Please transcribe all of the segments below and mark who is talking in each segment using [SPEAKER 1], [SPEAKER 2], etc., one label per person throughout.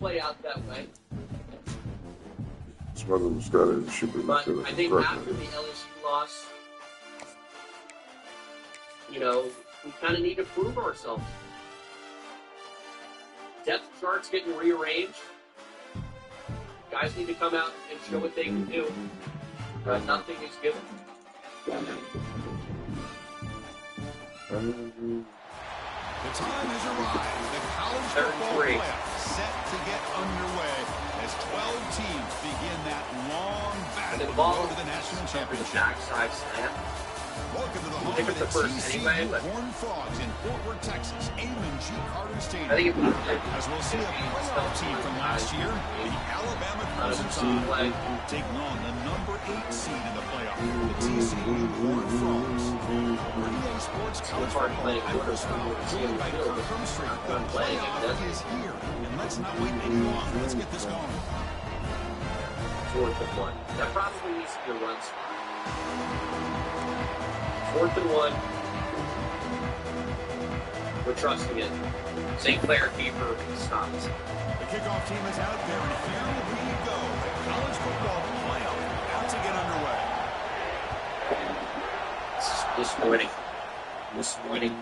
[SPEAKER 1] play out that way.
[SPEAKER 2] Smotherman's got it. Should be.
[SPEAKER 1] But I think after the LSU loss, you know, we kind of need to prove ourselves. Depth charts getting rearranged. Guys need to come out and show what they can do. Nothing is given.
[SPEAKER 3] The time has arrived. The college football playoff set to get underway as 12 teams begin that long battle to go to the national championship.
[SPEAKER 1] Backside slam.
[SPEAKER 3] Welcome to the home of the TCU Horned Frogs in Fort Worth, Texas, Amon G. Carter Stadium. As we'll see a playoff team from last year, the Alabama Crimson Tide, taking on the number 8 seed in the playoff, the TCU Horned Frogs. For EA Sports College Football, I'm Chris Fowler, joined by Kirk Hermstreet. The playoff is here, and let's not wait any longer. Let's get this going.
[SPEAKER 1] 4th and 1. That probably needs to be a run spot. 4th and 1. We're trusting it. St. Clair keeper stops.
[SPEAKER 3] The kickoff team is out there, and here we go. The college football playoff about to get underway.
[SPEAKER 1] Disappointing.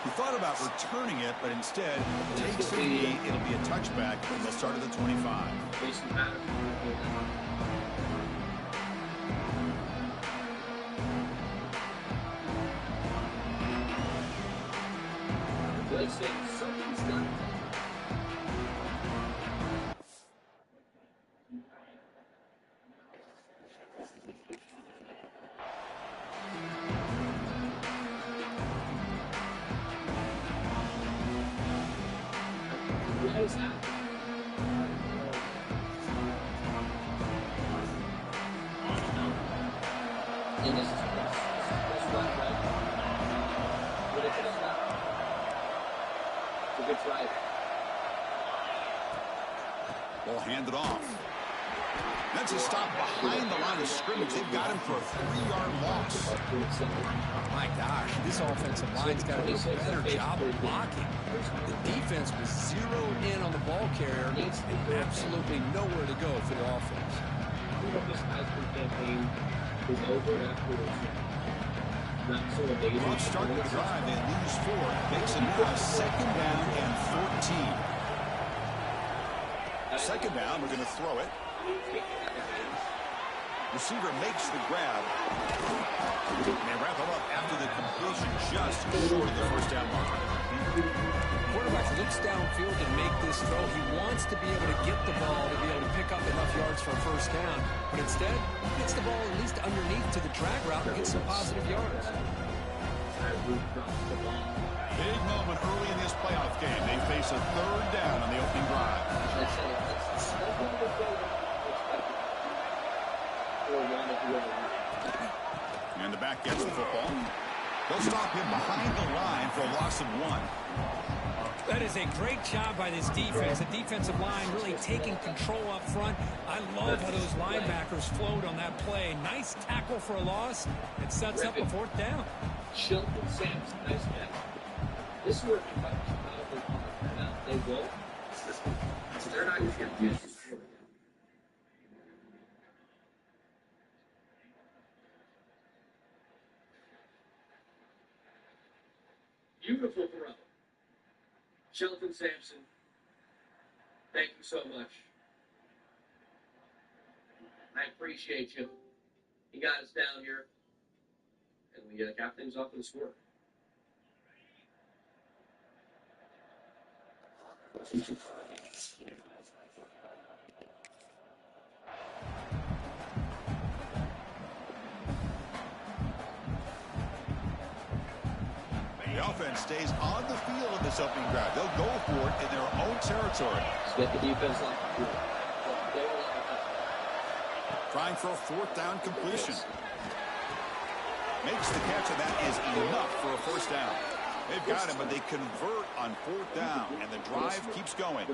[SPEAKER 3] He thought about returning it, but instead takes the knee. It'll be a touchback, and they'll start at the 25.
[SPEAKER 1] Something's done. What is that? And this is right. What is this now? It's a good try.
[SPEAKER 3] Ball handed off. That's a stop behind the line of scrimmage. They've got him for a 3-yard loss.
[SPEAKER 4] My gosh, this offensive line's got to do a better job of blocking. The defense was zeroed in on the ball carrier and absolutely nowhere to go for the offense.
[SPEAKER 1] This Heisman campaign is over afterwards. Not so amazing.
[SPEAKER 3] Well, starting the drive, they lose 4. Makes it now 2nd down and 14. 2nd down, we're going to throw it. Receiver makes the grab. And they wrap him up after the completion just short of the first down mark.
[SPEAKER 4] Quarterback looks downfield to make this throw. He wants to be able to get the ball to be able to pick up enough yards for a first down. But instead, gets the ball at least underneath to the drag route and gets some positive yards.
[SPEAKER 3] Big moment early in this playoff game. They face a 3rd down on the opening drive. And the back gets the football. They'll stop him behind the line for a loss of 1.
[SPEAKER 4] That is a great job by this defense. The defensive line really taking control up front. I love how those linebackers flowed on that play. Nice tackle for a loss. It sets up a 4th down.
[SPEAKER 1] Shelton Sampson, nice catch. This is where they won't. They're not going to get this. Beautiful throw. Shelton Sampson, thank you so much. I appreciate you. He got us down here, and we got things off to the score.
[SPEAKER 3] The offense stays on the field in this opening drive. They'll go for it in their own territory.
[SPEAKER 1] Let's get the defense on.
[SPEAKER 3] Trying for a 4th down completion. Makes the catch, and that is enough for a first down. They've got him, but they convert on 4th down, and the drive keeps going.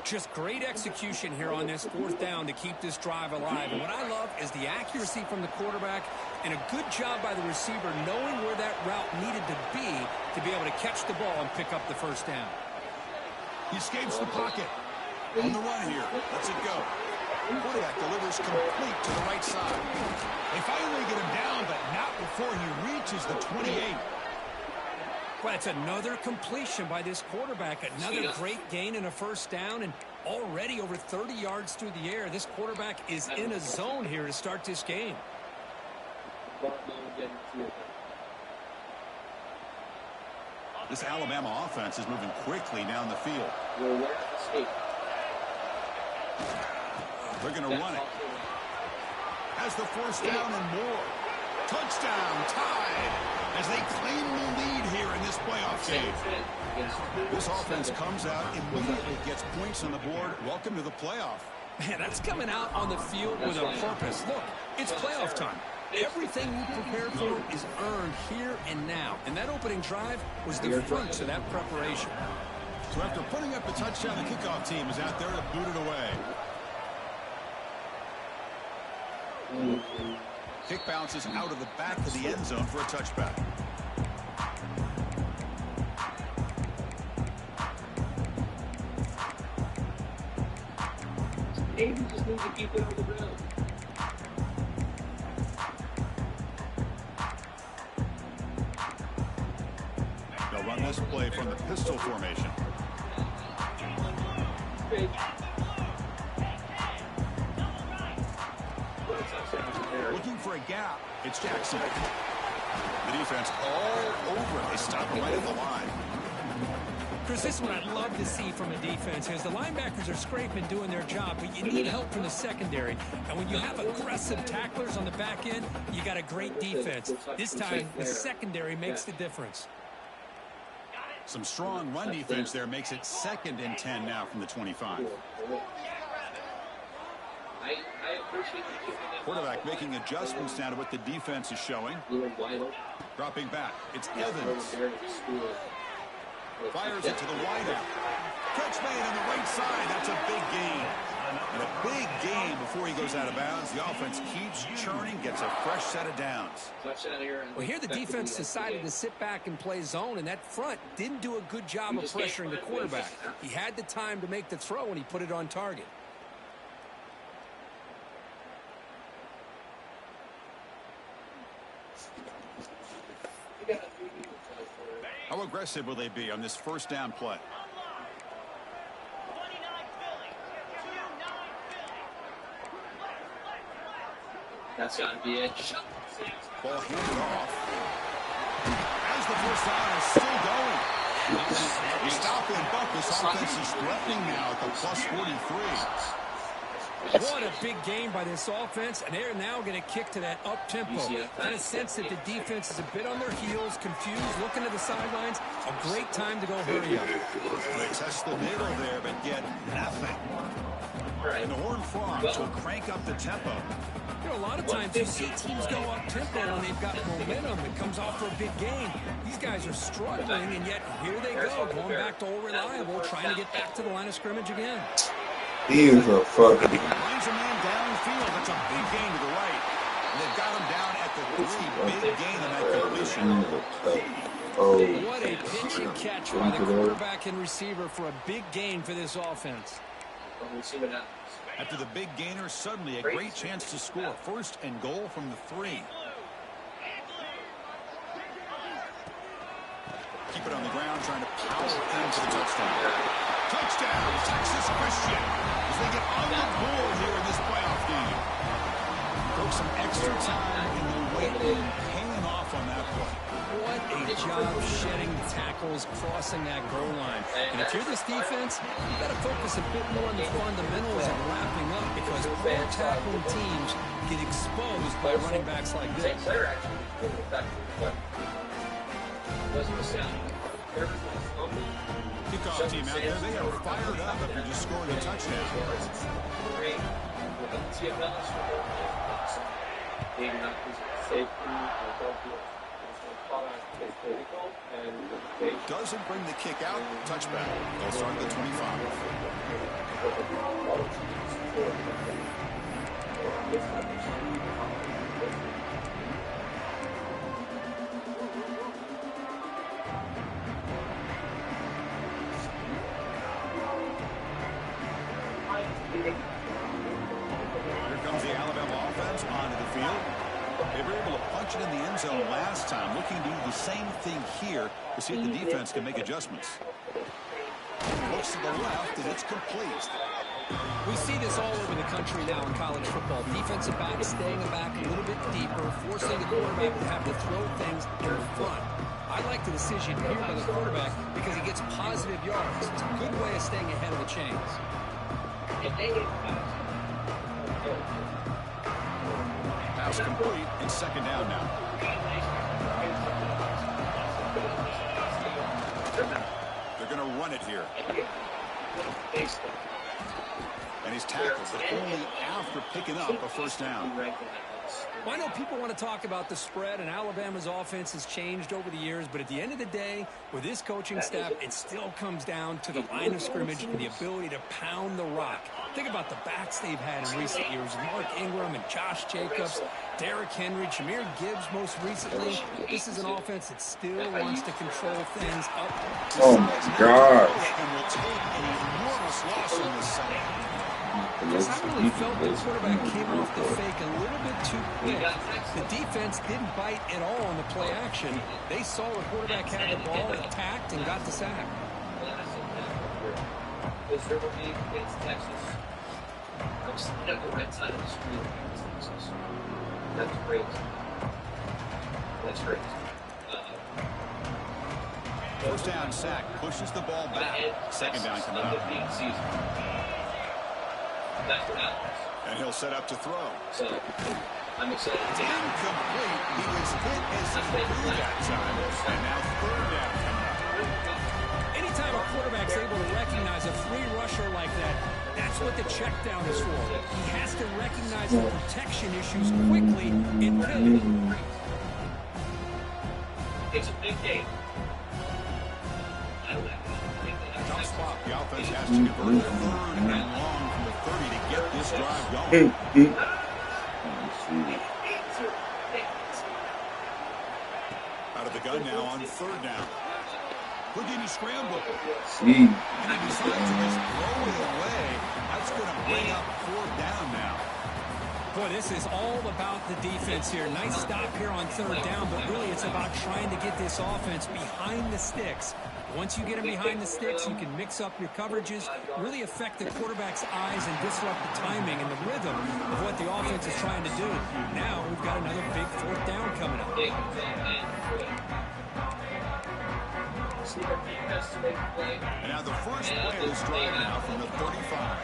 [SPEAKER 4] Just great execution here on this 4th down to keep this drive alive. And what I love is the accuracy from the quarterback and a good job by the receiver knowing where that route needed to be able to catch the ball and pick up the first down.
[SPEAKER 3] He escapes the pocket. On the run here. Lets it go. Quarterback delivers complete to the right side. They finally get him down, but not before he reaches the 28.
[SPEAKER 4] Well, that's another completion by this quarterback. Another great gain and a first down, and already over 30 yards through the air. This quarterback is in a zone here to start this game.
[SPEAKER 3] This Alabama offense is moving quickly down the field. They're going to run it. Has the first down and more. Touchdown, tied, as they claim the lead here in this playoff game. This offense comes out, immediately gets points on the board. Welcome to the playoff.
[SPEAKER 4] Man, that's coming out on the field with a purpose. Look, it's playoff time. Everything you prepared for is earned here and now. And that opening drive was the fruits of that preparation.
[SPEAKER 3] So after putting up the touchdown, the kickoff team is out there to boot it away. Kick bounces out of the back of the end zone for a touchback.
[SPEAKER 1] Maybe just need to keep it on the ground.
[SPEAKER 3] They'll run this play from the pistol formation. Looking for a gap. It's Jackson. The defense all over it. They stop right at the line.
[SPEAKER 4] Chris, this is what I'd love to see from a defense is the linebackers are scraping doing their job, but you need help from the secondary. And when you have aggressive tacklers on the back end, you got a great defense. This time, the secondary makes the difference.
[SPEAKER 3] Some strong run defense there makes it 2nd and 10 now from the 25. Quarterback making adjustments now to what the defense is showing. Dropping back. It's Evans. Fires it to the wideout. Catch made on the right side. That's a big gain. And a big gain before he goes out of bounds. The offense keeps churning, gets a fresh set of downs.
[SPEAKER 4] Well, here the defense decided to sit back and play zone, and that front didn't do a good job of pressuring the quarterback. He had the time to make the throw, and he put it on target.
[SPEAKER 3] How aggressive will they be on this first down play?
[SPEAKER 1] That's got to be it.
[SPEAKER 3] Ball handed off. As the first down is still going. You stop and buck. This offense is threatening now at the plus 43.
[SPEAKER 4] What a big game by this offense, and they're now going to kick to that up-tempo. Kind of sense that the defense is a bit on their heels, confused, looking to the sidelines. A great time to go hurry up.
[SPEAKER 3] They test the middle there, but get nothing. And the Horned Frogs will crank up the tempo.
[SPEAKER 4] You know, a lot of times you see teams go up-tempo when they've got momentum that comes off for a big game. These guys are struggling, and yet here they go, going back to old reliable, trying to get back to the line of scrimmage again.
[SPEAKER 2] He is a fucking.
[SPEAKER 3] Finds a man downfield. That's a big gain to the right. And they've got him down at the 3. Big gain on that completion.
[SPEAKER 4] What a pitch and catch by the quarterback and receiver for a big gain for this offense.
[SPEAKER 3] After the big gainer, suddenly a great chance to score. 1st and goal from the 3. Keep it on the ground, trying to power into the touchdown. Touchdown, Texas Christian, as they get on the board here in this playoff game. Took some extra time in the wait room, paying off on that play.
[SPEAKER 4] What a job shedding tackles, crossing that goal line. And if you're this defense, you got to focus a bit more on the fundamentals and wrapping up, because poor tackling teams get exposed by running backs like this.
[SPEAKER 3] Kickoff team out there, they are fired up after just scoring a touchdown. Doesn't bring the kick out. Touchback. They'll start at the 25. They were able to punch it in the end zone last time. Looking to do the same thing here to see if the defense can make adjustments. Looks to the left, and it's complete.
[SPEAKER 4] We see this all over the country now in college football. Defensive backs staying back a little bit deeper, forcing the quarterback to have to throw things in the front. I like the decision here by the quarterback because he gets positive yards. It's a good way of staying ahead of the chains.
[SPEAKER 3] Pass complete, and second down now. They're going to run it here. And he's tackled, but only after picking up a first down.
[SPEAKER 4] Well, I know people want to talk about the spread, and Alabama's offense has changed over the years, but at the end of the day, with this coaching staff, it still comes down to the line of scrimmage and the ability to pound the rock. Think about the backs they've had in recent years. Mark Ingram and Josh Jacobs, Derrick Henry, Jahmyr Gibbs most recently. This is an offense that still wants to control things up.
[SPEAKER 2] Oh, my gosh.
[SPEAKER 3] And will take an enormous loss in this second.
[SPEAKER 4] Yes, I really felt the quarterback came off the fake a little bit too quick. The defense didn't bite at all on the play action. They saw the quarterback had the ball, attacked, and got the sack.
[SPEAKER 1] River League against Texas. I'm sitting at the right side of the screen against Texas. That's great. That's great.
[SPEAKER 3] First down sack pushes the ball back. Second down coming up.
[SPEAKER 1] That's what happens.
[SPEAKER 3] And he'll set up to throw.
[SPEAKER 1] So, I'm excited.
[SPEAKER 3] Incomplete. He was hit as he threw that time. And now third down coming up.
[SPEAKER 4] Anytime a quarterback's able to recognize a free rusher like that, that's what the check down is for. He has to recognize the protection issues quickly in pivot.
[SPEAKER 1] It's a big game.
[SPEAKER 3] Tough spot. The offense has to convert a third and long from the 30 to get this drive going. Out of the gun now on third down. Houdini scramble. And he decides to just throw it away. That's going to bring up fourth down now.
[SPEAKER 4] Boy, this is all about the defense here. Nice stop here on third down, but really it's about trying to get this offense behind the sticks. Once you get them behind the sticks, you can mix up your coverages, really affect the quarterback's eyes and disrupt the timing and the rhythm of what the offense is trying to do. Now we've got another big fourth down coming up.
[SPEAKER 3] And now the first play of this drive now from the 35.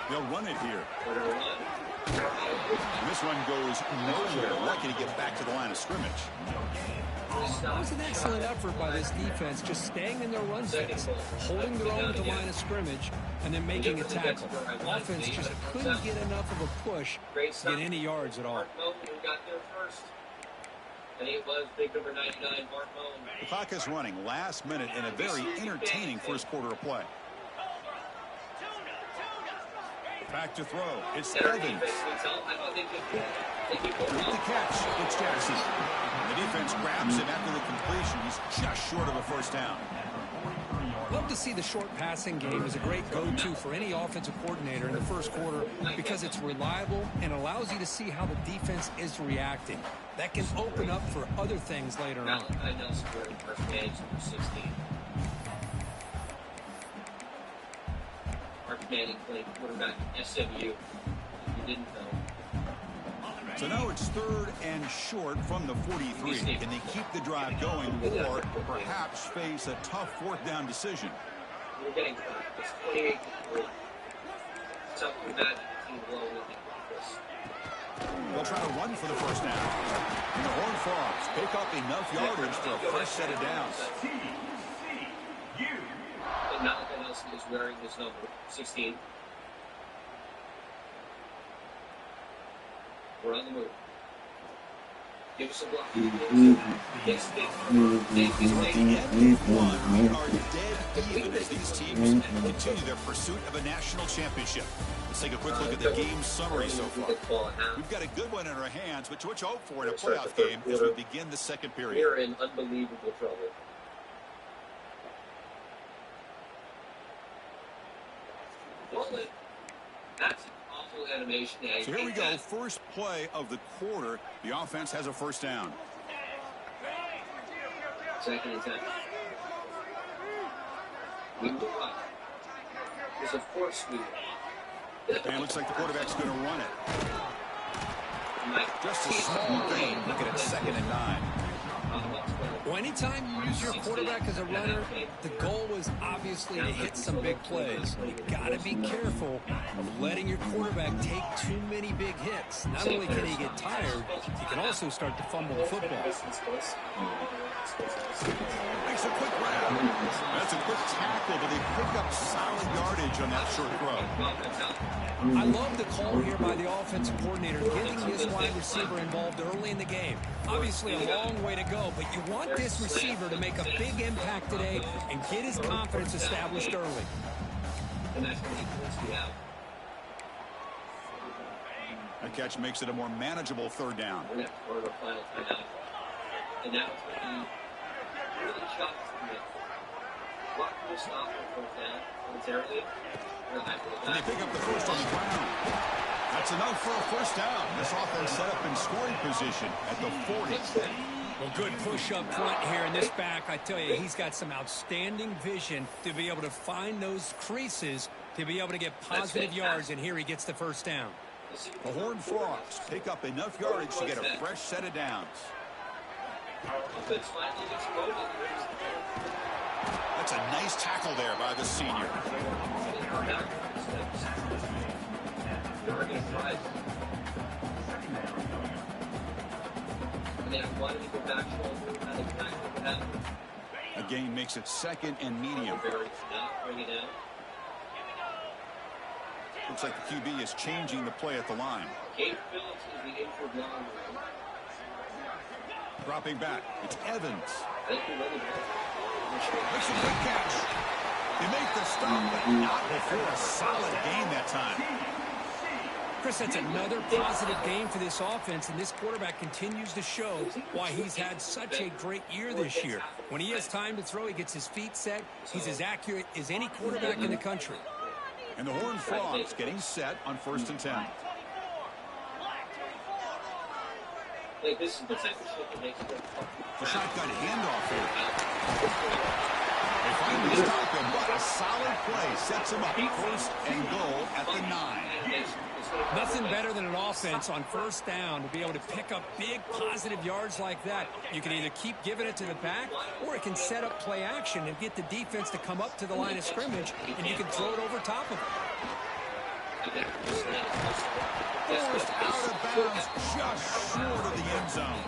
[SPEAKER 3] They'll run it here. And this one goes nowhere. Lucky to get back to the line of scrimmage.
[SPEAKER 4] That was an excellent effort by this defense, just staying in their run sets, holding their own at the line of scrimmage, and then making a tackle. Offense just couldn't get enough of a push to get any yards at all.
[SPEAKER 3] The clock is running last minute in a very entertaining first quarter of play. Back to throw. It's Evans. With the catch, it's Jackson. And the defense grabs him after the completion. He's just short of a first down.
[SPEAKER 4] Love to see the short passing game as a great go-to for any offensive coordinator in the first quarter because it's reliable and allows you to see how the defense is reacting. That can open up for other things later on.
[SPEAKER 1] Manning played quarterback at SMU. You didn't know.
[SPEAKER 3] So now it's third and short from the 43. Can they keep the drive going or perhaps face a tough fourth down decision?
[SPEAKER 1] We're getting it's 28 to 3. It's up to that team below looking like this.
[SPEAKER 3] They'll try to run for the first down. And the Horned Frogs pick up enough yardage for a fresh set of downs.
[SPEAKER 1] Malcolm Nelson is wearing his number 16. We're on the move. Give us a block.
[SPEAKER 3] We are dead even as these teams continue their pursuit of a national championship. Let's take a quick look at the game summary so far. We've got a good one in our hands, but what you hope for in a playoff game as we begin the second period.
[SPEAKER 1] We are in unbelievable trouble. That's an awful animation.
[SPEAKER 3] So here we go. First play of the quarter. The offense has a first down.
[SPEAKER 1] Second and 10. We move up. Because of course we will.
[SPEAKER 3] And it looks like the quarterback's going to run it. Just a small gain. Look at it, 2nd and 9.
[SPEAKER 4] Well, anytime you use your quarterback as a runner, the goal is obviously to hit some big plays. You got to be careful of letting your quarterback take too many big hits. Not only can he get tired, he can also start to fumble the football.
[SPEAKER 3] Makes a quick grab. That's a quick tackle, but they pick up solid yardage on that short throw.
[SPEAKER 4] I love the call here by the offensive coordinator, getting this wide receiver involved early in the game. Obviously a long way to go, but you want this receiver to make a big impact today and get his confidence established early.
[SPEAKER 3] That catch makes it a more manageable 3rd down.
[SPEAKER 1] And now it's going to be really shocked to commit. What will stop on 4th down momentarily?
[SPEAKER 3] And they pick up the first on the ground. That's enough for a first down. This offense set up in scoring position at the 40.
[SPEAKER 4] Well, good push up front here in this back. I tell you, he's got some outstanding vision to be able to find those creases to be able to get positive yards, and here he gets the first down.
[SPEAKER 3] The Horned Frogs pick up enough yardage to get a fresh set of downs. That's a nice tackle there by the senior. A gain makes it 2nd and medium. Looks like the QB is changing the play at the line. Dropping back, it's Evans. Makes a good catch. They make the stop, but not before a solid gain that time.
[SPEAKER 4] Chris, that's another positive game for this offense, and this quarterback continues to show why he's had such a great year this year. When he has time to throw, he gets his feet set. He's as accurate as any quarterback in the country.
[SPEAKER 3] And the Horned Frogs getting set on 1st and 10.
[SPEAKER 1] This is the type of shit that makes it
[SPEAKER 3] The shotgun handoff here. They finally stop him, but a solid play sets him up. 1st and goal at the 9.
[SPEAKER 4] Nothing better than an offense on 1st down to be able to pick up big positive yards like that. You can either keep giving it to the back, or it can set up play action and get the defense to come up to the line of scrimmage, and you can throw it over top of it.
[SPEAKER 3] Forced out of bounds, just short of the end zone.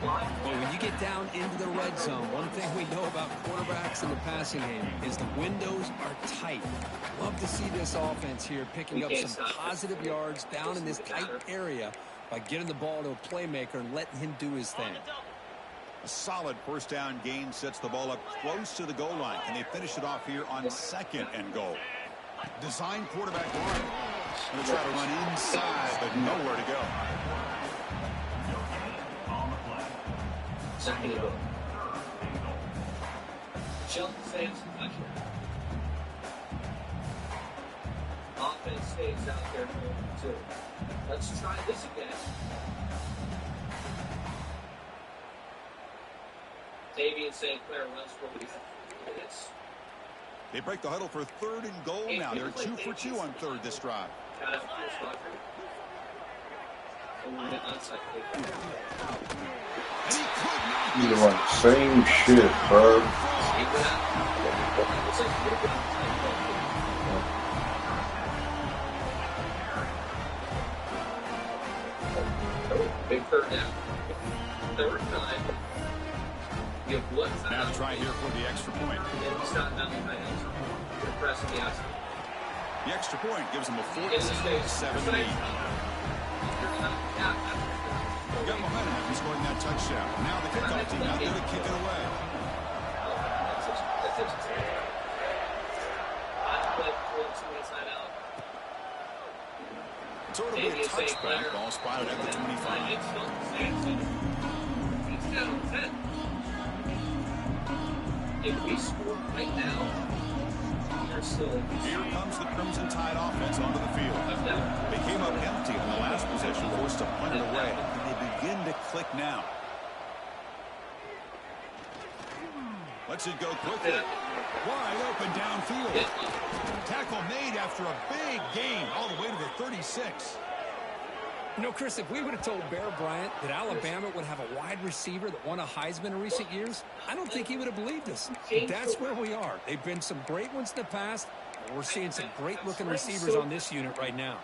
[SPEAKER 4] Well, when you get down into the red zone, one thing we know about quarterbacks in the passing game is the windows are tight. Love to see this offense here picking up some positive yards down in this tight area by getting the ball to a playmaker and letting him do his thing.
[SPEAKER 3] A solid 1st down gain sets the ball up close to the goal line. Can they finish it off here on 2nd and goal? Design quarterback run. Going to try to run inside, but nowhere to go.
[SPEAKER 1] 2nd and goal. Shelton Sampson touchdown. Offense stays out there for 2. Let's try this again. Davian St. Clair runs for minutes.
[SPEAKER 3] They break the huddle for 3rd and goal now. They're 2 for 2 on 3rd this drive.
[SPEAKER 2] You run the same shit, bro.
[SPEAKER 1] Big 3rd down. 3rd time. You have one time.
[SPEAKER 3] Now to try here for the extra point.
[SPEAKER 1] And it's not mounted by extra. You're pressing the outside.
[SPEAKER 3] The extra point gives them a 14-7 lead. Got momentum after scoring that touchdown. Now the kickoff team out there to kick it away. It's sort of a touchback. Ball spotted at the 25.
[SPEAKER 1] It's down 10. If we score right now, there's
[SPEAKER 3] Here comes the Crimson Tide offense onto the field. They came up empty on the last possession, forced to punt it away. And they begin to click now. Lets it go quickly. Wide open downfield. Tackle made after a big gain all the way to the 36.
[SPEAKER 4] You know, Chris, if we would have told Bear Bryant that Alabama would have a wide receiver that won a Heisman in recent years, I don't think he would have believed us. But that's where we are. They've been some great ones in the past, and we're seeing some great-looking receivers on this unit right now.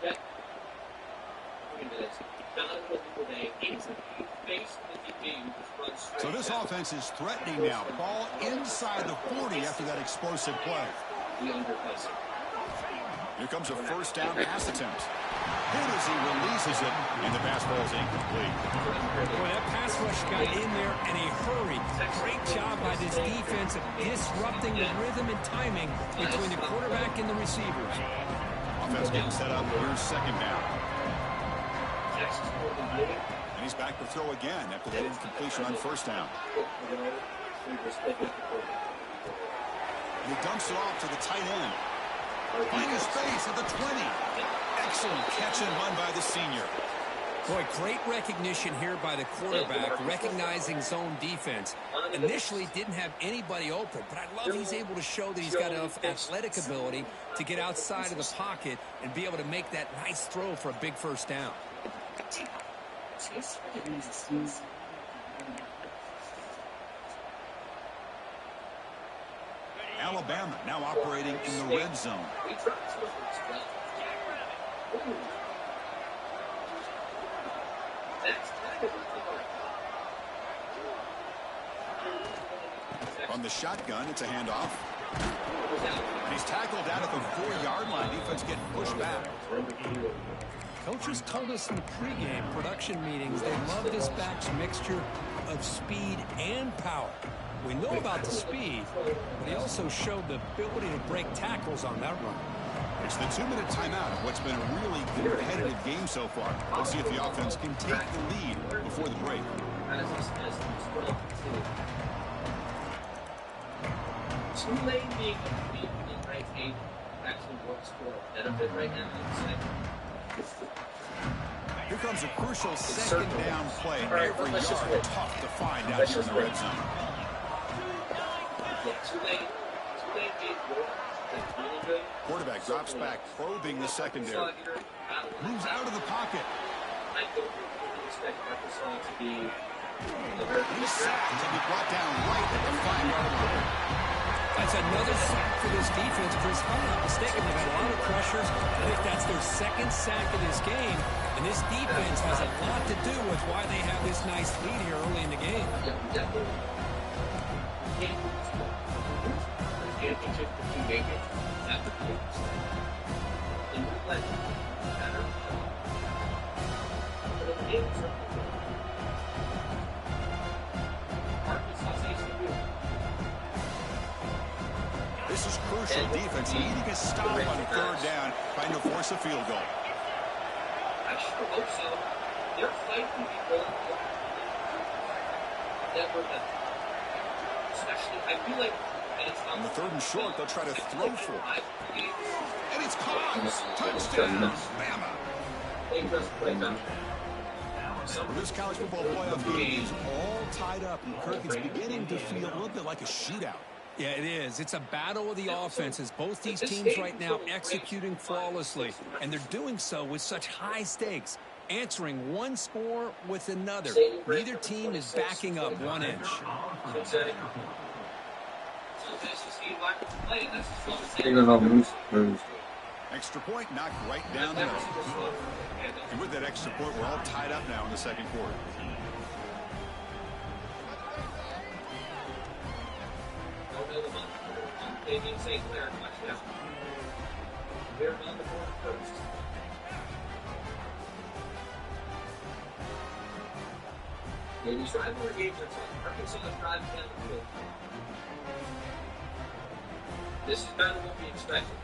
[SPEAKER 3] So this offense is threatening now. Ball inside the 40 after that explosive play. Here comes a first down pass attempt. Here as he releases it, and the pass ball is incomplete.
[SPEAKER 4] Boy, that pass rush got in there in a hurry. Great job by this defense of disrupting the rhythm and timing between the quarterback and the receivers.
[SPEAKER 3] Offense getting set up. Here's second down. And he's back to throw again after that incompletion on first down. He dumps it off to the tight end. Finding space at the 20. Excellent catch and run by the senior.
[SPEAKER 4] Boy, great recognition here by the quarterback, recognizing zone defense. Initially didn't have anybody open, but I love he's able to show that he's got enough athletic ability to get outside of the pocket and be able to make that nice throw for a big first down.
[SPEAKER 3] Alabama now operating in the red zone. On the shotgun, it's a handoff. He's tackled out at the 4-yard line. Defense getting pushed back.
[SPEAKER 4] Coaches told us in the pregame production meetings they love this back's mixture of speed and power. We know about the speed, but he also showed the ability to break tackles on that run.
[SPEAKER 3] It's the 2-minute timeout of what's been a really competitive game so far. Let's see if the offense can take the lead before the break.
[SPEAKER 1] Tulane being in right eight actually works for a benefit right now.
[SPEAKER 3] Here comes a crucial second down play. Every yard tough to find out here in the red zone.
[SPEAKER 1] Tulane being good. Really good.
[SPEAKER 3] Quarterback drops back, probing the secondary. Moves out of the pocket.
[SPEAKER 1] I don't really expect Arkansas to be
[SPEAKER 3] He's sacked and he brought down right at the 5-yard line.
[SPEAKER 4] That's another sack for this defense, Chris. If I'm not mistaken, they've had a lot of pressures. I think that's their second sack of this game. And this defense has a lot to do with why they have this nice lead here early in the game.
[SPEAKER 3] This is crucial defense needing a stop on 3rd down, trying to force a field goal.
[SPEAKER 1] I sure hope so. Their fight will be really good. Especially, I feel like
[SPEAKER 3] on the 3rd and short, they'll try to throw for it. And it's caught. Touchdown, Bama. This college football playoff game is all tied up, and Kirk is beginning to feel a little bit like a shootout.
[SPEAKER 4] Yeah, it is. It's a battle of the offenses. Both these teams right now executing flawlessly, and they're doing so with such high stakes, answering one score with another. Neither team is backing up 1 inch.
[SPEAKER 3] Extra point knocked right down there. And with that extra point, we're all tied up now in the 2nd quarter.
[SPEAKER 1] St. Clair touchdown. They're on the board first. Yeah, these rivalry games are tough. Arkansas is driving down the field. This is better than what we expected.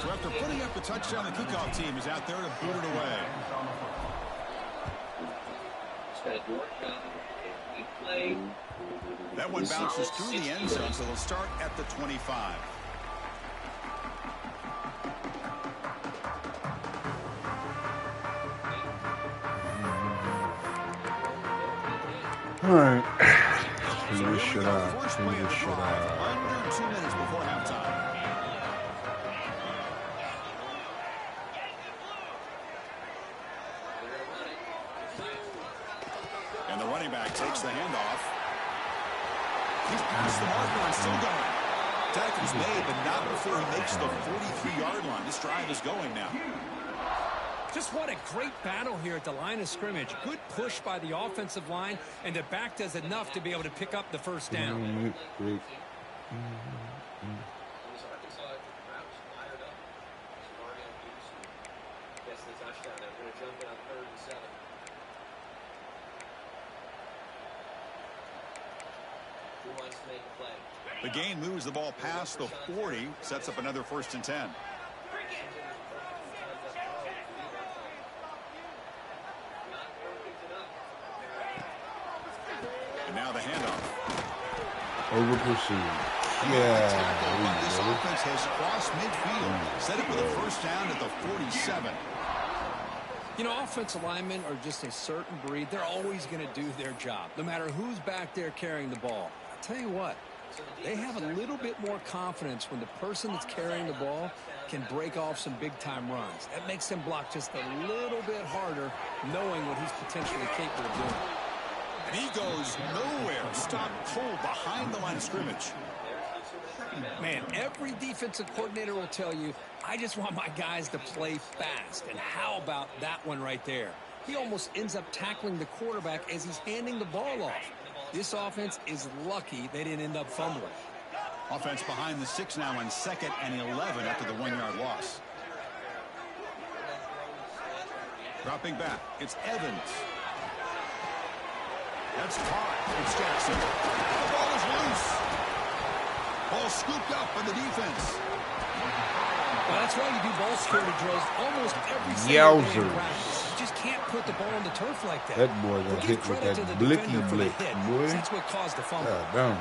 [SPEAKER 3] So after putting up the touchdown, the kickoff team is out there to boot it away.
[SPEAKER 1] Just got to do our job. We play.
[SPEAKER 3] That one bounces through the end zone, so they'll start at the 25.
[SPEAKER 2] All right.
[SPEAKER 3] So here we go. First play of the drive. Under 2 minutes before halftime. And the running back takes the handoff. He's past the marker and still going. Tackle's made, but not before he makes the 43-yard line. This drive is going now.
[SPEAKER 4] Just what a great battle here at the line of scrimmage. Good push by the offensive line, and the back does enough to be able to pick up the first down.
[SPEAKER 3] The gain moves the ball past the 40, sets up another 1st and 10. And now the handoff.
[SPEAKER 2] Over pursuit. Yeah.
[SPEAKER 3] This offense has crossed midfield. Set up with a 1st down at the 47.
[SPEAKER 4] You know, offensive linemen are just a certain breed. They're always going to do their job, no matter who's back there carrying the ball. I'll tell you what, they have a little bit more confidence when the person that's carrying the ball can break off some big-time runs. That makes them block just a little bit harder, knowing what he's potentially capable of doing.
[SPEAKER 3] And he goes nowhere. Stopped cold behind the line of scrimmage.
[SPEAKER 4] Man, every defensive coordinator will tell you, I just want my guys to play fast. And how about that one right there? He almost ends up tackling the quarterback as he's handing the ball off. This offense is lucky they didn't end up fumbling.
[SPEAKER 3] Offense behind the 6 now on 2nd and 11 after the 1-yard loss. Dropping back, it's Evans. That's caught. It's Jackson. The ball is loose. Ball scooped up by the defense.
[SPEAKER 4] Well, that's why you do ball security drills almost every single day in practice. You just can't put the ball on the turf like that.
[SPEAKER 2] That boy got hit with that blicky blick, boy.
[SPEAKER 4] That's what caused the fumble.
[SPEAKER 2] God damn.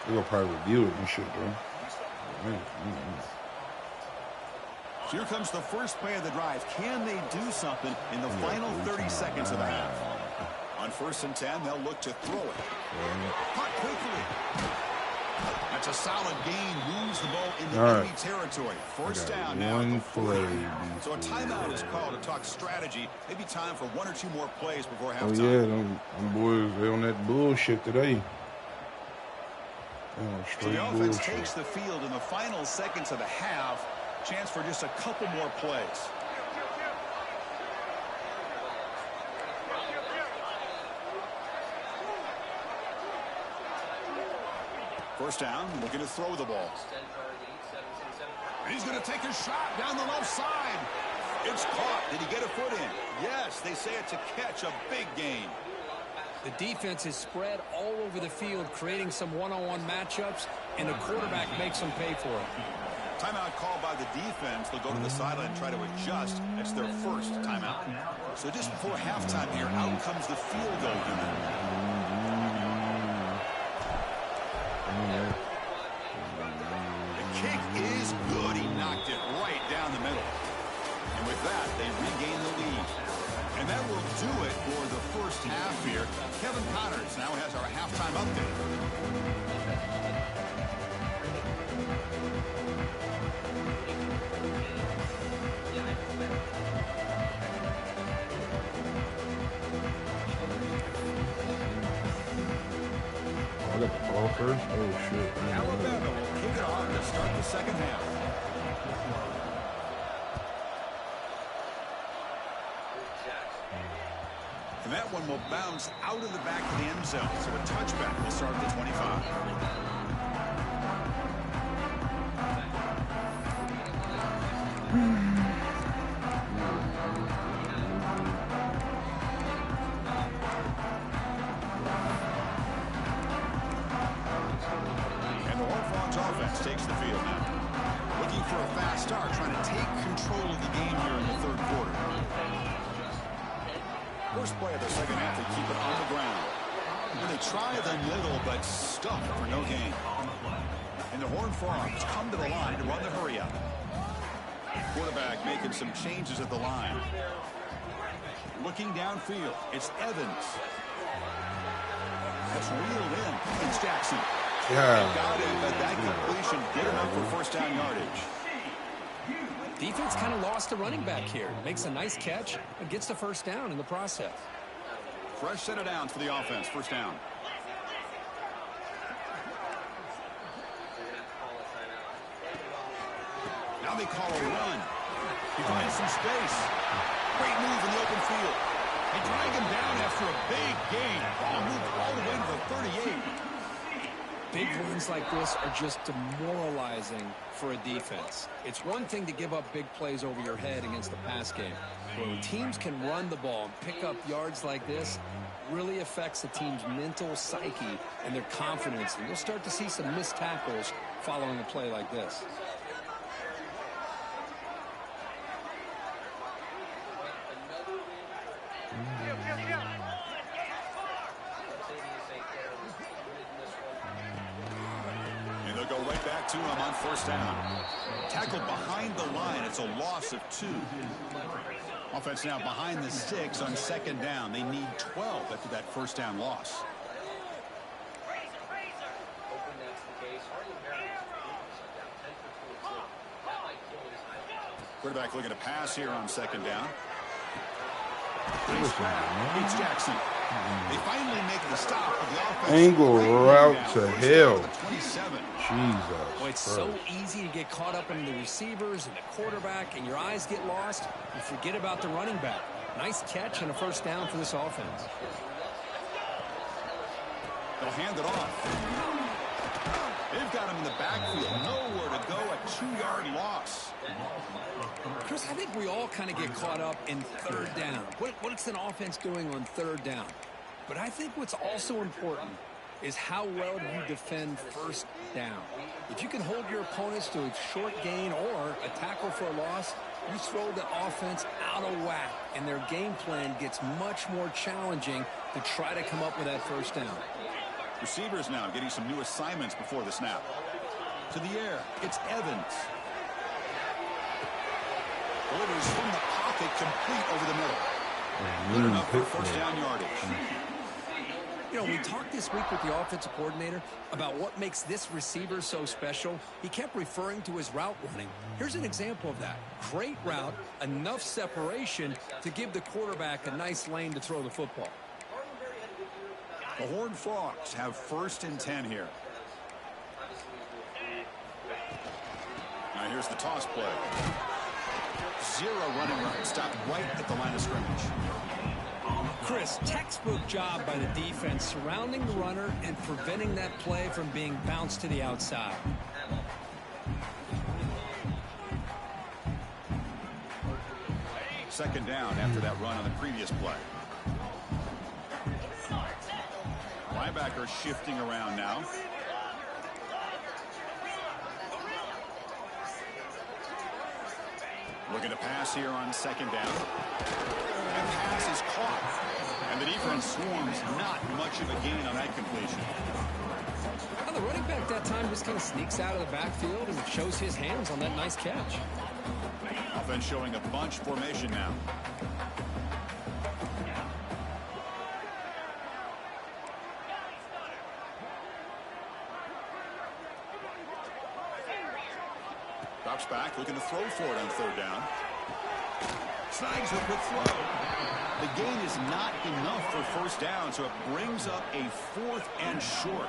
[SPEAKER 2] They're going to probably review it and shit, bro. Man.
[SPEAKER 3] So here comes the first play of the drive. Can they do something in the final 30 seconds of the half? On 1st and 10, they'll look to throw it. Caught quickly. That's a solid gain. Moves the ball into enemy territory. 1st down now. So a timeout is called to talk strategy. Maybe time for 1 or 2 more plays before halftime.
[SPEAKER 2] Oh, yeah. Them boys, they on that bullshit today.
[SPEAKER 3] So the offense takes the field in the final seconds of the half. Chance for just a couple more plays. First down, looking to throw the ball. And he's going to take a shot down the left side. It's caught. Did he get a foot in? Yes, they say it's a catch, a big gain.
[SPEAKER 4] The defense is spread all over the field, creating some one-on-one matchups, and the quarterback makes them pay for it.
[SPEAKER 3] Timeout called by the defense. They'll go to the sideline and try to adjust. It's their first timeout. So just before halftime here, out comes the field goal unit. The kick is good. He knocked it right down the middle. And with that, they regain the lead. And that will do it for the first half here. Kevin Connors now has our halftime update.
[SPEAKER 2] Ball first? Oh, shit.
[SPEAKER 3] Alabama will kick it off to start the second half. And that one will bounce out of the back of the end zone. So a touchback will start at the 25. Takes the field now. Looking for a fast start, trying to take control of the game here in the 3rd quarter. First play of the second half, they keep it on the ground. And they try the middle, but stuck for no gain. And the Horned Frogs come to the line to run the hurry-up. Quarterback making some changes at the line. Looking downfield, it's Evans. That's reeled in. It's Jackson.
[SPEAKER 2] Yeah.
[SPEAKER 3] Got him, but that completion did enough for first down yardage.
[SPEAKER 4] Defense kind of lost a running back here. Makes a nice catch and gets the first down in the process.
[SPEAKER 3] Fresh set of downs for the offense. First down. Now they call a run. He finds some space. Great move in the open field. They drag him down after a big gain. Ball moved all the way to the 38.
[SPEAKER 4] Big runs like this are just demoralizing for a defense. It's one thing to give up big plays over your head against the pass game. But when teams can run the ball and pick up yards like this, really affects the team's mental psyche and their confidence. And you'll start to see some missed tackles following a play like this.
[SPEAKER 3] And they'll go right back to him on first down. Tackled behind the line. It's a loss of 2. Offense now behind the 6 on second down. They need 12 after that first down loss. Quarterback looking to pass here on second down. Nice grab. It's Jackson. They finally make the stop with the offense.
[SPEAKER 2] Angle route to hell.
[SPEAKER 3] 27.
[SPEAKER 2] Jesus.
[SPEAKER 4] Well, it's so easy to get caught up in the receivers and the quarterback, and your eyes get lost. You forget about the running back. Nice catch and a first down for this offense.
[SPEAKER 3] They'll hand it off. They've got him in the backfield. Nowhere to go. A 2-yard loss.
[SPEAKER 4] Chris, I think we all kind of get caught up in third down. What's an offense doing on third down? But I think what's also important is how well you defend first down. If you can hold your opponents to a short gain or a tackle for a loss, you throw the offense out of whack, and their game plan gets much more challenging to try to come up with that first down.
[SPEAKER 3] Receivers now getting some new assignments before the snap. To the air, it's Evans. Delivers from the pocket, complete over the middle. Good enough for first down yardage.
[SPEAKER 4] You know, we talked this week with the offensive coordinator about what makes this receiver so special. He kept referring to his route running. Here's an example of that. Great route, enough separation to give the quarterback a nice lane to throw the football.
[SPEAKER 3] The Horned Frogs have first and 10 here. Now here's the toss play. 0 running route. Stopped right at the line of scrimmage.
[SPEAKER 4] Chris, textbook job by the defense surrounding the runner and preventing that play from being bounced to the outside.
[SPEAKER 3] Second down after that run on the previous play. Linebacker shifting around now. Looking to pass here on second down. And pass is caught. And the defense swarms. Not much of a gain on that completion.
[SPEAKER 4] Well, the running back that time just kind of sneaks out of the backfield and shows his hands on that nice catch.
[SPEAKER 3] Offense showing a bunch formation now. Drops back, looking to throw for it on third down. Snags a quick throw. The gain is not enough for first down, so it brings up a 4th and short.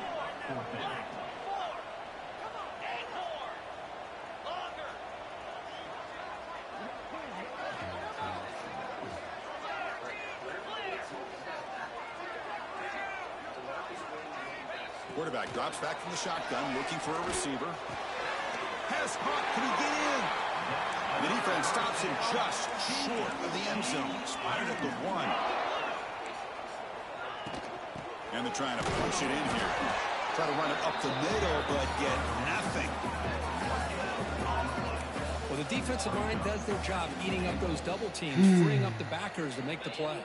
[SPEAKER 3] Quarterback drops back from the shotgun, looking for a receiver. Pass caught. Can he get in? The defense stops him just short of the end zone. Spotted at the 1. And they're trying to push it in here. Try to run it up the middle, but get nothing.
[SPEAKER 4] Well, the defensive line does their job eating up those double teams, freeing up the backers to make the play.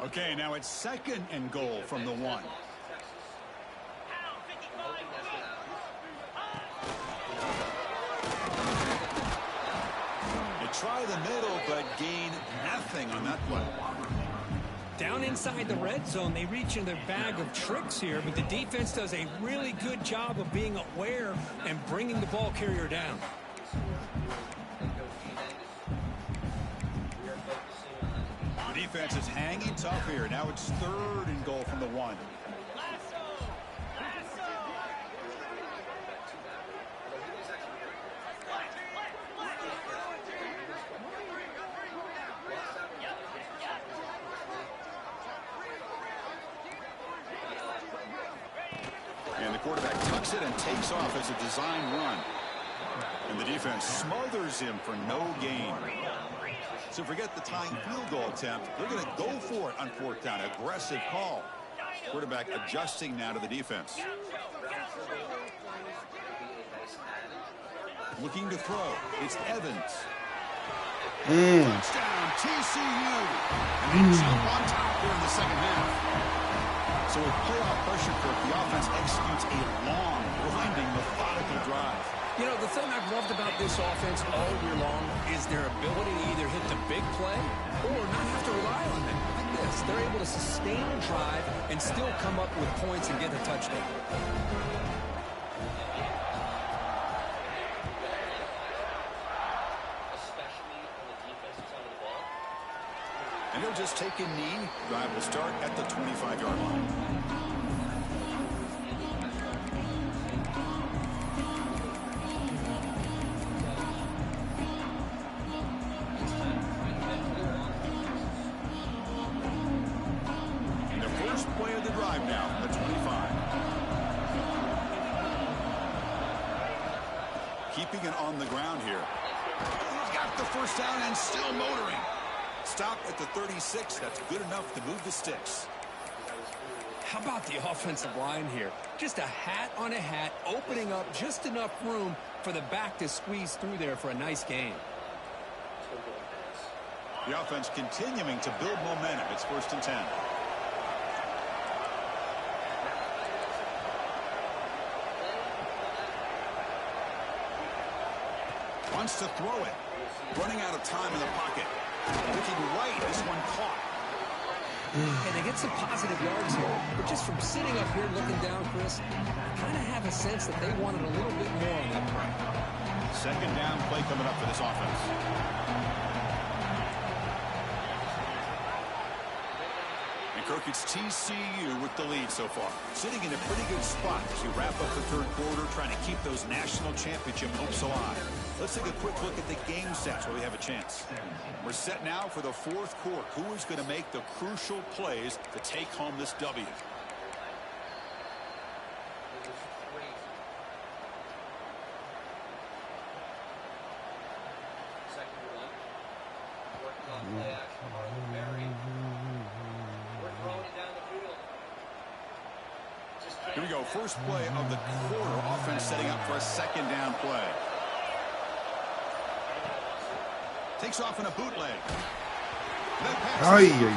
[SPEAKER 3] Okay, now it's 2nd and goal from the 1. They try the middle, but gain nothing on that play.
[SPEAKER 4] Down inside the red zone, they reach in their bag of tricks here, but the defense does a really good job of being aware and bringing the ball carrier down.
[SPEAKER 3] The defense is hanging tough here. Now it's 3rd and goal from the 1. And the quarterback tucks it and takes off as a design run. And the defense smothers him for no gain. So forget the tying field goal attempt. They're going to go for it on 4th down. Aggressive call. Quarterback adjusting now to the defense. Looking to throw. It's Evans. Touchdown, TCU. And they jump on top here in the 2nd half. So with playoff pressure, Kirk, the offense executes a long, grinding, methodical drive.
[SPEAKER 4] You know, the thing I've loved about this offense all year long is their ability to either hit the big play or not have to rely on them. Like this, they're able to sustain a drive and still come up with points and get a touchdown.
[SPEAKER 3] And he'll just take a knee. Drive will start at the 25-yard line. And the first play of the drive now, the 25. Keeping it on the ground here. He's got the first down and still motoring. Stop at the 36. That's good enough to move the sticks.
[SPEAKER 4] How about the offensive line here? Just a hat on a hat, opening up just enough room for the back to squeeze through there for a nice gain.
[SPEAKER 3] The offense continuing to build momentum. It's 1st and 10. Wants to throw it. Running out of time in the pocket. Looking right, this one caught.
[SPEAKER 4] And they get some positive yards here, but just from sitting up here looking down, Chris, I kind of have a sense that they wanted a little bit more on that play.
[SPEAKER 3] 2nd down play coming up for this offense. And Kirk, it's TCU with the lead so far. Sitting in a pretty good spot as you wrap up the 3rd quarter, trying to keep those national championship hopes alive. Let's take a quick look at the game stats while we have a chance. We're set now for the 4th quarter. Who is going to make the crucial plays to take home this W? Here we go. First play of the quarter. Offense setting up for a 2nd down play. Takes off in a bootleg.
[SPEAKER 2] Ay, over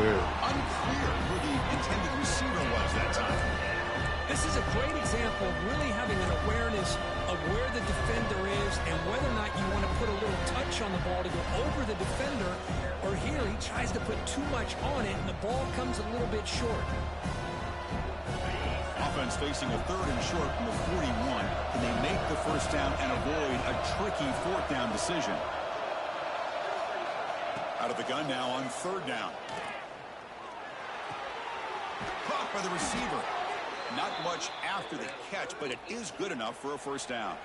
[SPEAKER 2] there.
[SPEAKER 3] Unclear who the intended receiver was that time.
[SPEAKER 4] This is a great example of really having an awareness of where the defender is and whether or not you want to put a little touch on the ball to go over the defender, or here he tries to put too much on it and the ball comes a little bit short.
[SPEAKER 3] Offense facing a 3rd and short from the 41. Can they make the first down and avoid a tricky 4th down decision? Out of the gun now on 3rd down. Caught by the receiver. Not much after the catch, but it is good enough for a first down.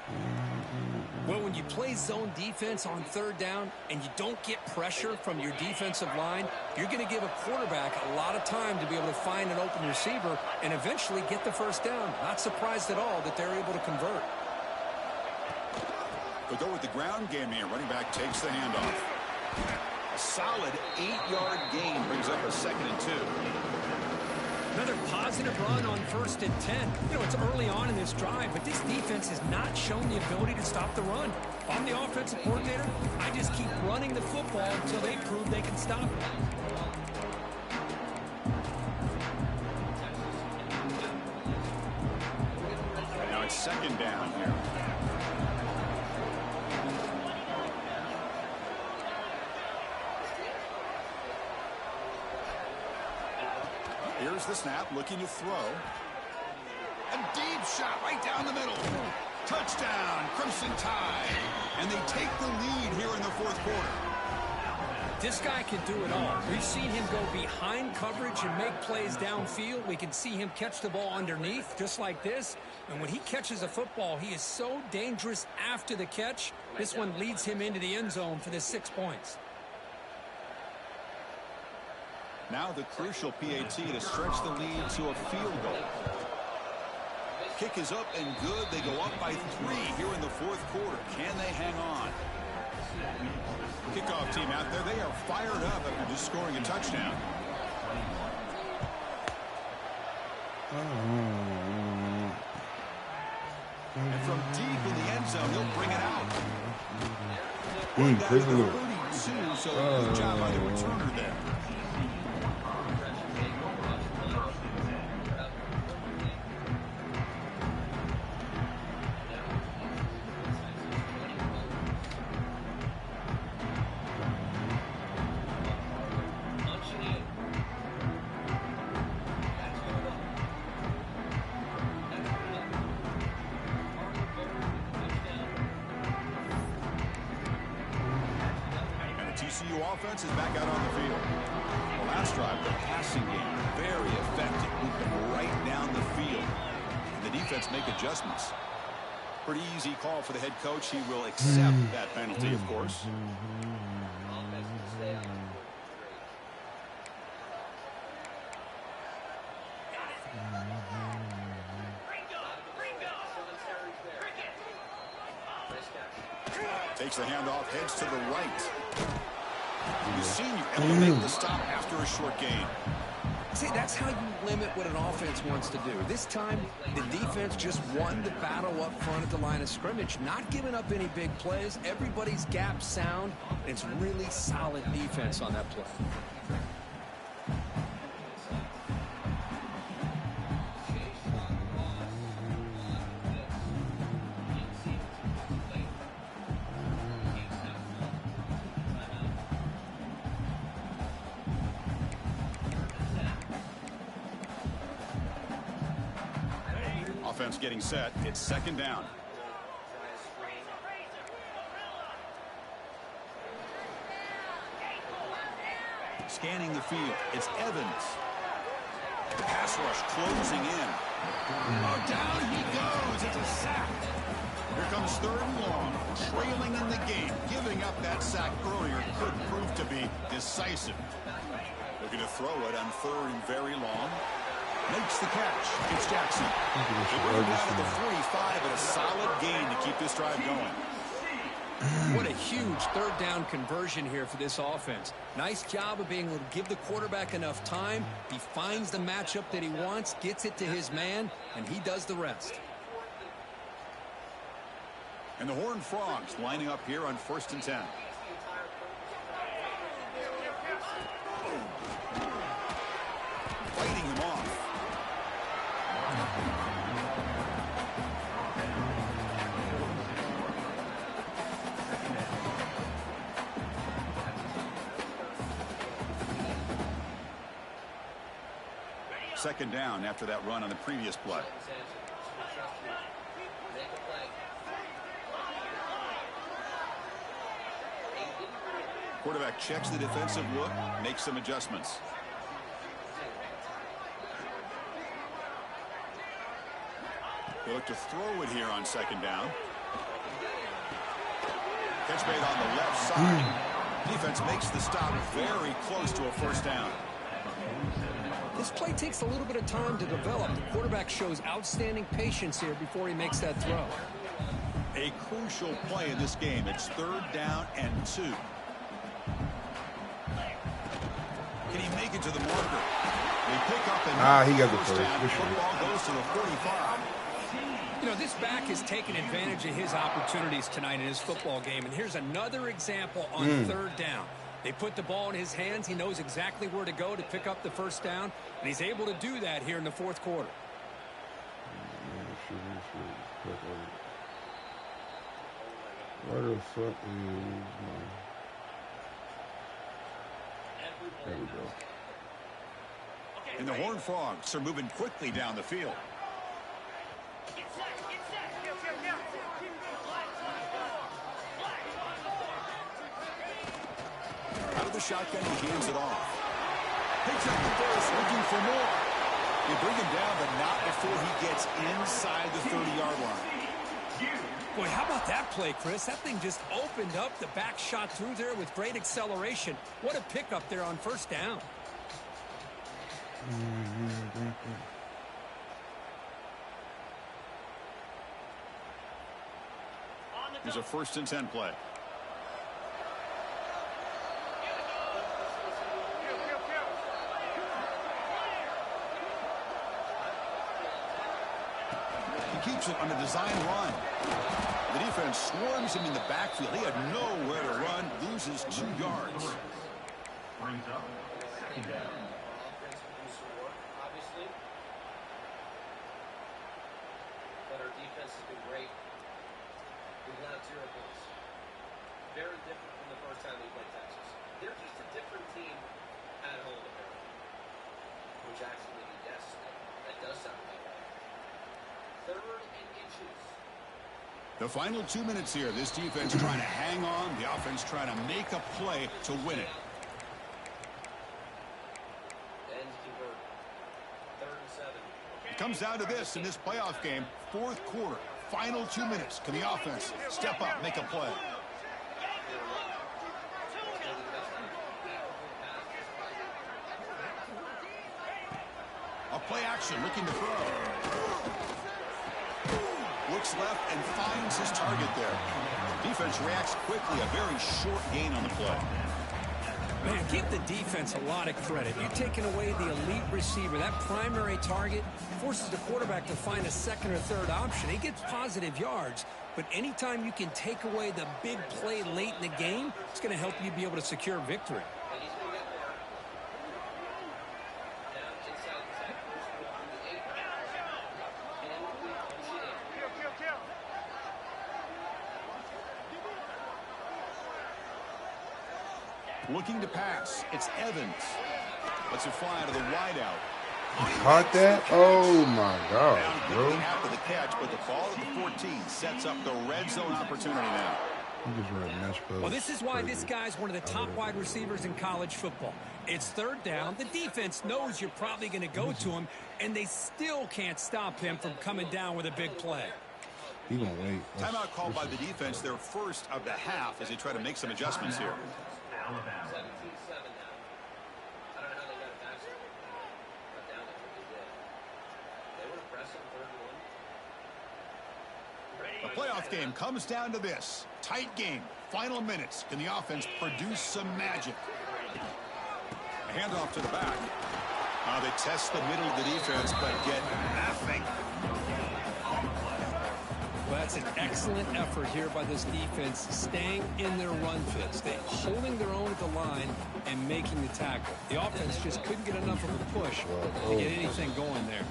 [SPEAKER 4] Well, when you play zone defense on 3rd down and you don't get pressure from your defensive line, you're going to give a quarterback a lot of time to be able to find an open receiver and eventually get the first down. Not surprised at all that they're able to convert.
[SPEAKER 3] They'll go with the ground game here. Running back takes the handoff. A solid 8-yard gain brings up a 2nd and 2.
[SPEAKER 4] Another positive run on 1st and 10. You know, it's early on in this drive, but this defense has not shown the ability to stop the run. If I'm the offensive coordinator, I just keep running the football until they prove they can stop it.
[SPEAKER 3] Here's the snap, looking to throw. A deep shot right down the middle. Touchdown, Crimson Tide. And they take the lead here in the fourth quarter.
[SPEAKER 4] This guy can do it all. We've seen him go behind coverage and make plays downfield. We can see him catch the ball underneath, just like this. And when he catches a football, he is so dangerous after the catch. This one leads him into the end zone for the 6 points.
[SPEAKER 3] Now the crucial PAT to stretch the lead to a field goal. Kick is up and good. They go up by 3 here in the fourth quarter. Can they hang on? Kickoff team out there. They are fired up after just scoring a touchdown. And from deep in the end zone, he'll bring it out. Down to the 32, so good job by the returner there. TCU offense is back out on the field. The last drive, the passing game, very effective. Moving right down the field. And the defense make adjustments. Pretty easy call for the head coach. He will accept that penalty, of course. Takes the handoff, heads to the right. The senior able to make the stop after a short gain.
[SPEAKER 4] See, that's how you limit what an offense wants to do. This time, the defense just won the battle up front at the line of scrimmage, not giving up any big plays. Everybody's gap sound. It's really solid defense on that play.
[SPEAKER 3] Offense getting set. It's second down. Scanning the field. It's Evans. The pass rush closing in. Oh, down he goes. It's a sack. Here comes third and long. Trailing in the game. Giving up that sack earlier could prove to be decisive. Looking to throw it on third and very long. Makes the catch. It's Jackson. They bring it out of the 45 and a solid gain to keep this drive going.
[SPEAKER 4] What a huge third down conversion here for this offense. Nice job of being able to give the quarterback enough time. He finds the matchup that he wants, gets it to his man, and he does the rest.
[SPEAKER 3] And the Horned Frogs lining up here on 1st and 10. Fighting him off. Second down after that run on the previous play. Quarterback checks the defensive look, makes some adjustments. They look to throw it here on second down. Catch made on the left side. Defense makes the stop very close to a first down.
[SPEAKER 4] This play takes a little bit of time to develop. The quarterback shows outstanding patience here before he makes that throw.
[SPEAKER 3] A crucial play in this game. It's third down and 2. Can he make it to the marker? They pick up and
[SPEAKER 2] he got the
[SPEAKER 3] first down.
[SPEAKER 2] first.
[SPEAKER 3] Football goes to the 45.
[SPEAKER 4] You know, this back has taken advantage of his opportunities tonight in his football game. And here's another example on third down. They put the ball in his hands. He knows exactly where to go to pick up the first down. And he's able to do that here in the fourth quarter.
[SPEAKER 2] Where the fuck is... There we go.
[SPEAKER 3] And the Horned Frogs are moving quickly down the field. Out of the shotgun, he hands it off. Picks up the first, looking for more. They bring him down, but not before he gets inside the 30-yard line.
[SPEAKER 4] Boy, how about that play, Chris? That thing just opened up. The back shot through there with great acceleration. What a pickup there on first down.
[SPEAKER 3] Here's a 1st and 10 play. He keeps it on a design run. The defense swarms him in the backfield. He had nowhere to run, loses 2 yards.
[SPEAKER 1] Obviously, but our defense has been great. We've allowed 0 points. Very different from the first time we played Texas. They're just a different team at home, apparently. Which actually, yes, that does sound about right. 3rd and inches.
[SPEAKER 3] The final 2 minutes here. This defense trying to hang on. The offense trying to make a play to win it.
[SPEAKER 1] And convert. 3rd and 7.
[SPEAKER 3] It comes down to this in this playoff game. 4th quarter. Final 2 minutes. Can the offense step up, make a play? A play action, looking to throw. Looks left and finds his target there. Defense reacts quickly. A very short gain on the play.
[SPEAKER 4] Man, give the defense a lot of credit. You're taking away the elite receiver. That primary target forces the quarterback to find a 2nd or 3rd option. He gets positive yards, but anytime you can take away the big play late in the game, it's going to help you be able to secure victory.
[SPEAKER 3] Looking to pass. It's Evans. Lets it fly out of the wideout.
[SPEAKER 2] He caught that? Oh, my God, bro.
[SPEAKER 3] After the catch, but the ball at the 14 sets up the red zone opportunity now.
[SPEAKER 2] He just ran mesh post.
[SPEAKER 4] Well, this is why this guy's one of the top wide receivers in college football. It's 3rd down. The defense knows you're probably going to go to him, and they still can't stop him from coming down with a big play.
[SPEAKER 2] He gonna wait.
[SPEAKER 3] Timeout called by the defense, their first of the half, as they try to make some adjustments here.
[SPEAKER 1] 17-7 now. I don't know how they got it back. Got down there, but they did. They were pressing 3rd and 1.
[SPEAKER 3] The playoff game comes down to this. Tight game. Final minutes. Can the offense produce some magic? A handoff to the back. They test the middle of the defense, but get nothing.
[SPEAKER 4] Well, that's an excellent effort here by this defense, staying in their run fits, holding their own at the line and making the tackle. The offense just couldn't get enough of a push to get anything going there.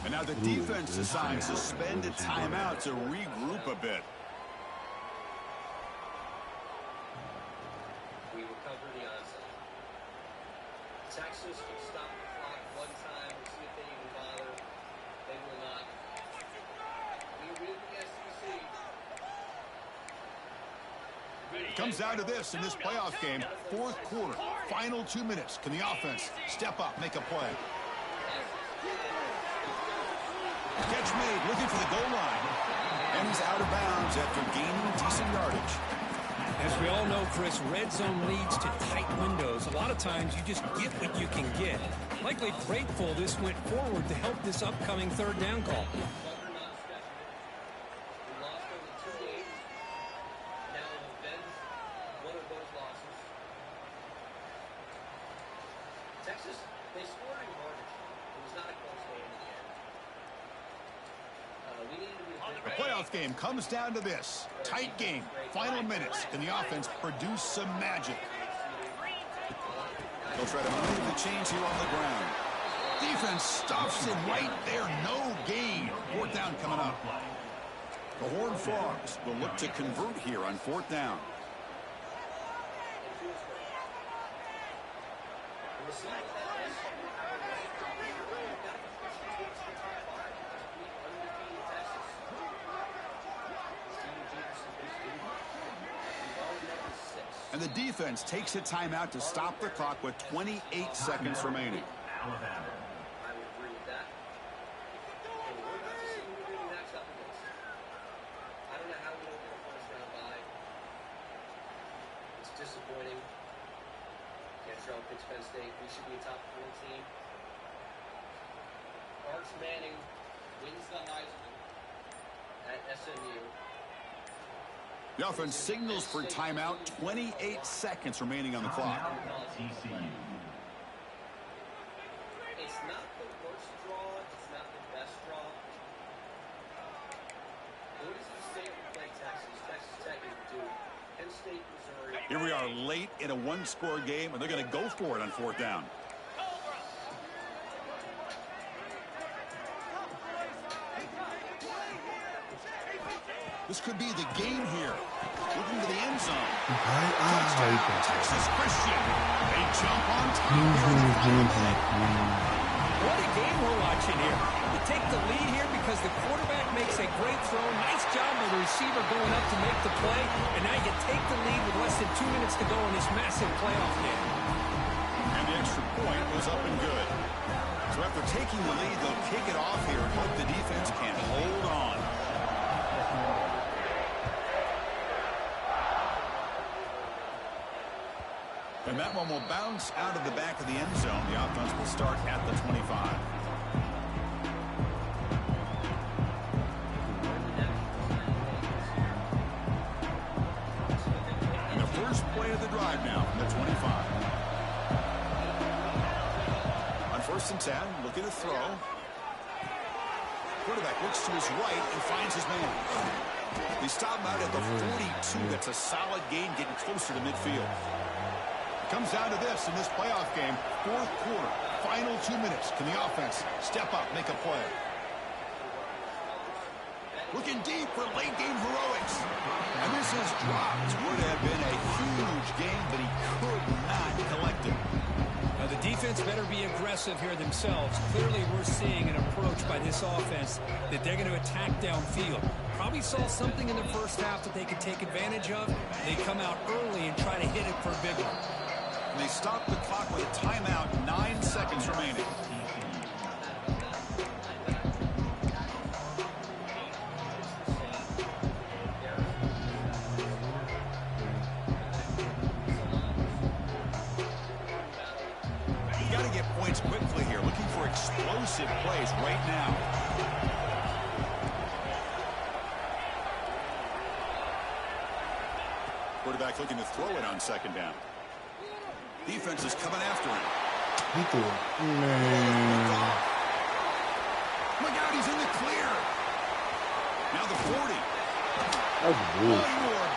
[SPEAKER 3] And now the defense decides to spend a timeout to regroup a bit.
[SPEAKER 1] We recover the onside. Texas can stop the clock one time and see if they even bother. They will not. We win the SEC.
[SPEAKER 3] Comes down to this in this playoff game. 4th quarter. Final 2 minutes. Can the offense step up, make a play? Catch made, looking for the goal line. And he's out of bounds after gaining decent yardage.
[SPEAKER 4] As we all know, Chris, red zone leads to tight windows. A lot of times you just get what you can get. Likely grateful this went forward to help this upcoming 3rd down call.
[SPEAKER 1] Texas, they scored in garbage. It was not a close game in the end. We needed to be
[SPEAKER 3] The playoff game comes down to this. Tight game. Final minutes. Can the offense produce some magic? They'll try to move the chains here on the ground. Defense stuffs him right there. No gain. 4th down coming up. The Horned Frogs will look to convert here on 4th down. And the defense takes a timeout to stop the clock with 28 seconds remaining.
[SPEAKER 1] I would agree with that. And we're about to see who we're going to match up against. I don't know how we don't get a first round bye. It's disappointing. Cantrell picks Penn State. We should be a top 4 team. Arch Manning wins the Heisman at SMU.
[SPEAKER 3] The offense signals for timeout. 28 seconds remaining on the clock.
[SPEAKER 1] It's not the worst draw. It's not the best draw. Boise State will play Texas. Texas Tech is Duke. Penn State, Missouri.
[SPEAKER 3] Here we are late in a one-score game, and they're going to go for it on 4th down. This could be the game here. Looking to the end zone. Touchdown, Texas Christian. They jump on top.
[SPEAKER 4] What a game we're watching here. You take the lead here because the quarterback makes a great throw. Nice job by the receiver going up to make the play. And now you take the lead with less than 2 minutes to go in this massive playoff game.
[SPEAKER 3] And the extra point was up and good. So after taking the lead, they'll kick it off here and hope the defense can hold on. And that one will bounce out of the back of the end zone. The offense will start at the 25. And the first play of the drive now from the 25. On 1st and 10, looking to throw. Quarterback looks to his right and finds his man. They stop him out at the 42. That's a solid gain, getting closer to midfield. Comes down to this in this playoff game. 4th quarter, final 2 minutes. Can the offense step up, make a play? Looking deep for late game heroics. And this is dropped. Would have been a huge game, but he could not collect it.
[SPEAKER 4] Now the defense better be aggressive here themselves. Clearly we're seeing an approach by this offense that they're going to attack downfield. Probably saw something in the first half that they could take advantage of. They come out early and try to hit it for a big one.
[SPEAKER 3] And they stop the clock with a timeout, 9 seconds remaining. You've got to get points quickly here. Looking for explosive plays right now. Quarterback looking to throw it on 2nd down. Defense is coming after him.
[SPEAKER 2] He threw it. Man.
[SPEAKER 3] Look out, he's in the clear. Now the 40.
[SPEAKER 2] That was bullshit.
[SPEAKER 3] One more